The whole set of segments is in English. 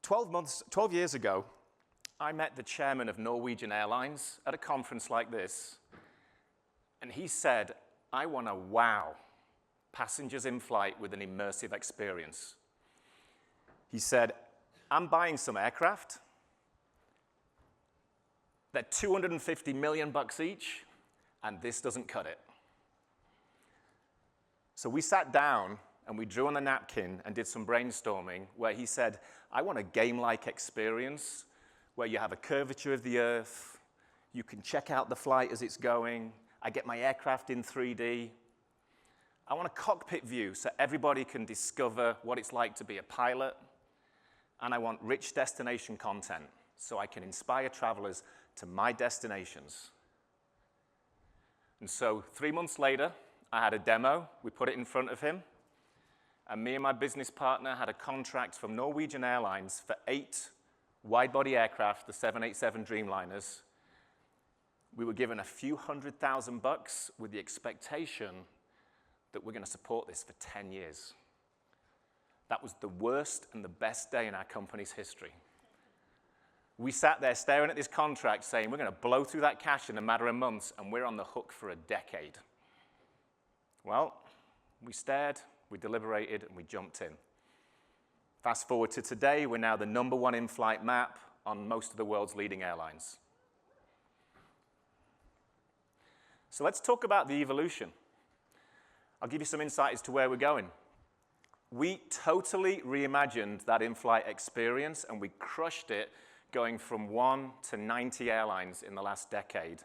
12 years ago, I met the chairman of Norwegian Airlines at a conference like this, and he said, I want to wow passengers in flight with an immersive experience. He said, I'm buying some aircraft. They're $250 million each, and this doesn't cut it. So we sat down and we drew on a napkin and did some brainstorming where he said, I want a game-like experience where you have a curvature of the Earth, you can check out the flight as it's going, I get my aircraft in 3D. I want a cockpit view so everybody can discover what it's like to be a pilot. And I want rich destination content so I can inspire travelers to my destinations. And so 3 months later, I had a demo. We put it in front of him. And me and my business partner had a contract from Norwegian Airlines for 8 wide-body aircraft, the 787 Dreamliners. We were given a few $100,000 with the expectation that we're going to support this for 10 years. That was the worst and the best day in our company's history. We sat there staring at this contract saying, we're going to blow through that cash in a matter of months, and we're on the hook for a decade. Well, we stared, we deliberated, and we jumped in. Fast forward to today, we're now the #1 in-flight map on most of the world's leading airlines. So let's talk about the evolution. I'll give you some insight as to where we're going. We totally reimagined that in-flight experience, and we crushed it going from 1 to 90 airlines in the last decade.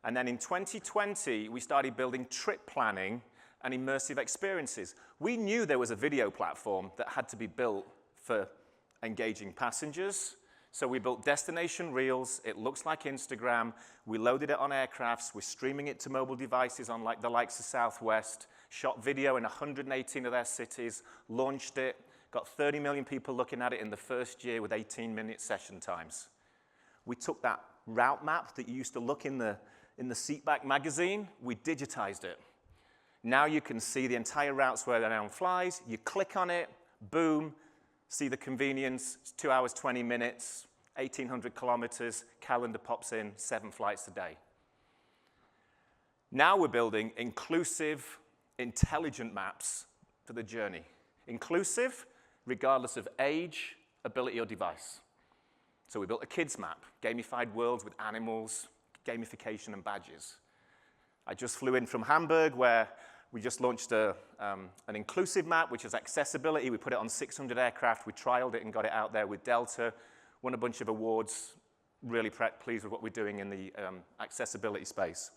And then in 2020, we started building trip planning and immersive experiences. We knew there was a video platform that had to be built for engaging passengers. So we built destination reels. It looks like Instagram. We loaded it on aircrafts. We're streaming it to mobile devices on the likes of Southwest, shot video in 118 of their cities, launched it, got 30 million people looking at it in the first year with 18-minute session times. We took that route map that you used to look in the seatback magazine, we digitized it. Now you can see the entire routes where the airline flies. You click on it, boom, see the convenience. It's 2 hours, 20 minutes, 1,800 kilometers, calendar pops in, 7 flights a day. Now we're building inclusive, intelligent maps for the journey. Inclusive, regardless of age, ability, or device. So we built a kids map, gamified worlds with animals, gamification, and badges. I just flew in from Hamburg, where we just launched an inclusive map, which is accessibility. We put it on 600 aircraft. We trialed it and got it out there with Delta, won a bunch of awards. Really pleased with what we're doing in the accessibility space.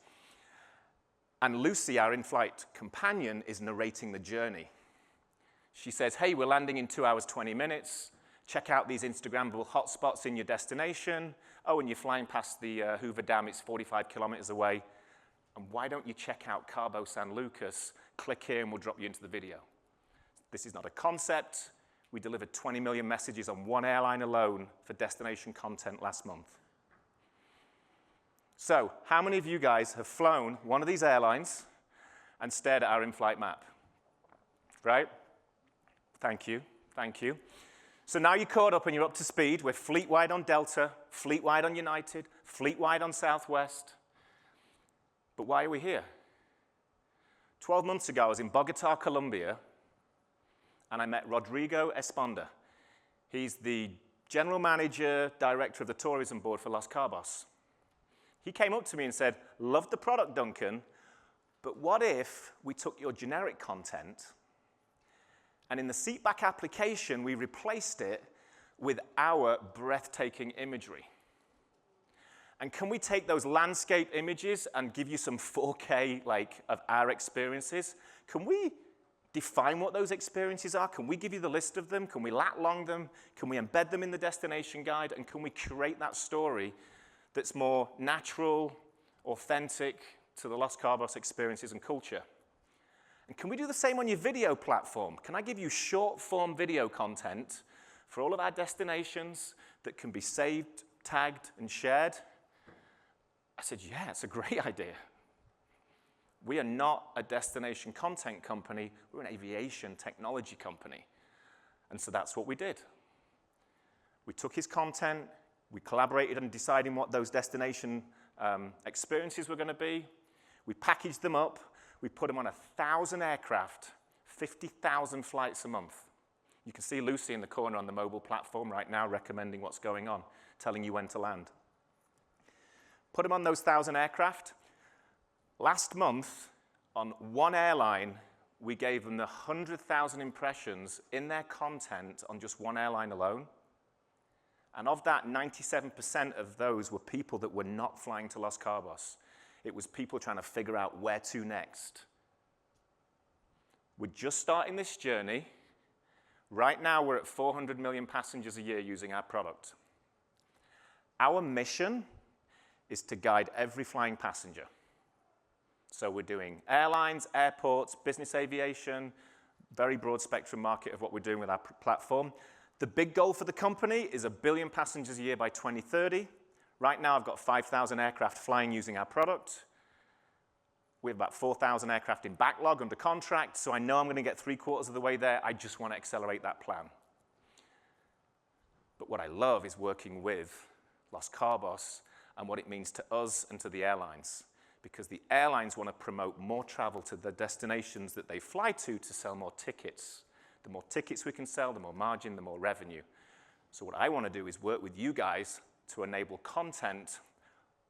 And Lucy, our in-flight companion, is narrating the journey. She says, hey, we're landing in 2 hours, 20 minutes. Check out these Instagrammable hotspots in your destination. Oh, and you're flying past the Hoover Dam. It's 45 kilometers away. And why don't you check out Cabo San Lucas? Click here, and we'll drop you into the video. This is not a concept. We delivered 20 million messages on one airline alone for destination content last month. So how many of you guys have flown one of these airlines and stared at our in-flight map? Right? Thank you. Thank you. So now you're caught up and you're up to speed. We're fleet-wide on Delta, fleet-wide on United, fleet-wide on Southwest. But why are we here? 12 months ago, I was in Bogota, Colombia, and I met Rodrigo Esponda. He's the general manager, director of the tourism board for Los Cabos. He came up to me and said, love the product, Duncan, but what if we took your generic content and in the seatback application, we replaced it with our breathtaking imagery? And can we take those landscape images and give you some 4K of our experiences? Can we define what those experiences are? Can we give you the list of them? Can we lat long them? Can we embed them in the destination guide? And can we curate that story that's more natural, authentic to the Los Cabos experiences and culture? And can we do the same on your video platform? Can I give you short-form video content for all of our destinations that can be saved, tagged, and shared? I said, yeah, it's a great idea. We are not a destination content company. We're an aviation technology company. And so that's what we did. We took his content, we collaborated on deciding what those destination experiences were going to be. We packaged them up. We put them on 1,000 aircraft, 50,000 flights a month. You can see Lucy in the corner on the mobile platform right now recommending what's going on, telling you when to land. Put them on those 1,000 aircraft. Last month, on one airline, we gave them the 100,000 impressions in their content on just one airline alone. And of that, 97% of those were people that were not flying to Los Cabos. It was people trying to figure out where to next. We're just starting this journey. Right now, we're at 400 million passengers a year using our product. Our mission is to guide every flying passenger. So we're doing airlines, airports, business aviation, very broad spectrum market of what we're doing with our platform. The big goal for the company is 1 billion passengers a year by 2030. Right now, I've got 5,000 aircraft flying using our product. We have about 4,000 aircraft in backlog under contract, so I know I'm going to get 3/4 of the way there. I just want to accelerate that plan. But what I love is working with Los Cabos and what it means to us and to the airlines, because the airlines want to promote more travel to the destinations that they fly to sell more tickets. The more tickets we can sell, the more margin, the more revenue. So what I want to do is work with you guys to enable content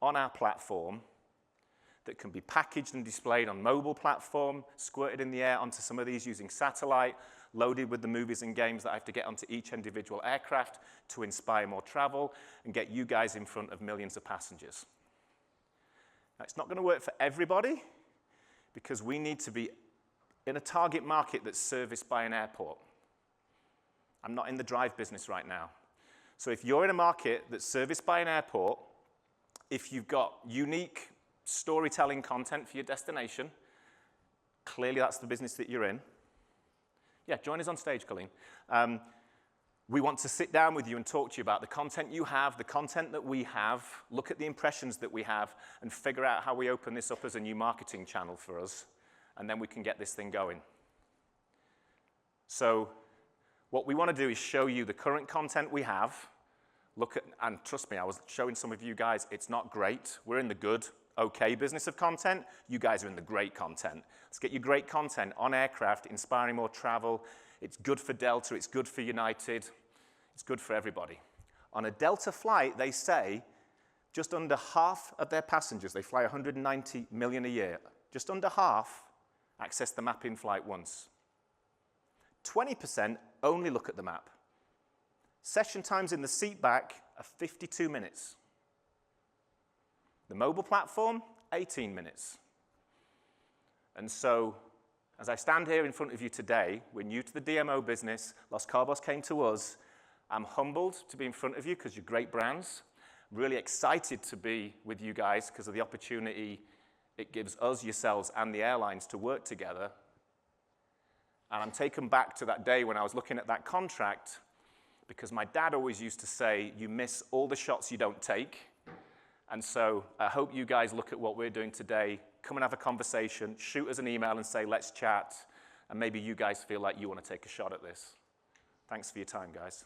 on our platform that can be packaged and displayed on mobile platform, squirted in the air onto some of these using satellite, loaded with the movies and games that I have to get onto each individual aircraft to inspire more travel and get you guys in front of millions of passengers. Now, it's not going to work for everybody because we need to be in a target market that's serviced by an airport. I'm not in the drive business right now. So if you're in a market that's serviced by an airport, if you've got unique storytelling content for your destination, clearly that's the business that you're in. Yeah, join us on stage, Colleen. We want to sit down with you and talk to you about the content you have, the content that we have, look at the impressions that we have, and figure out how we open this up as a new marketing channel for us, and then we can get this thing going. So what we want to do is show you the current content we have. Look at, and trust me, I was showing some of you guys, it's not great. We're in the good, okay business of content. You guys are in the great content. Let's get you great content on aircraft, inspiring more travel. It's good for Delta, it's good for United, it's good for everybody. On a Delta flight, they say just under half of their passengers, they fly 190 million a year, just under half access the map in flight once. 20% only look at the map. Session times in the seat back are 52 minutes. The mobile platform, 18 minutes. And so, as I stand here in front of you today, we're new to the DMO business. Los Cabos came to us. I'm humbled to be in front of you because you're great brands. I'm really excited to be with you guys because of the opportunity it gives us, yourselves, and the airlines to work together. And I'm taken back to that day when I was looking at that contract because my dad always used to say, you miss all the shots you don't take. And so I hope you guys look at what we're doing today, come and have a conversation, shoot us an email and say, let's chat, and maybe you guys feel like you want to take a shot at this. Thanks for your time, guys.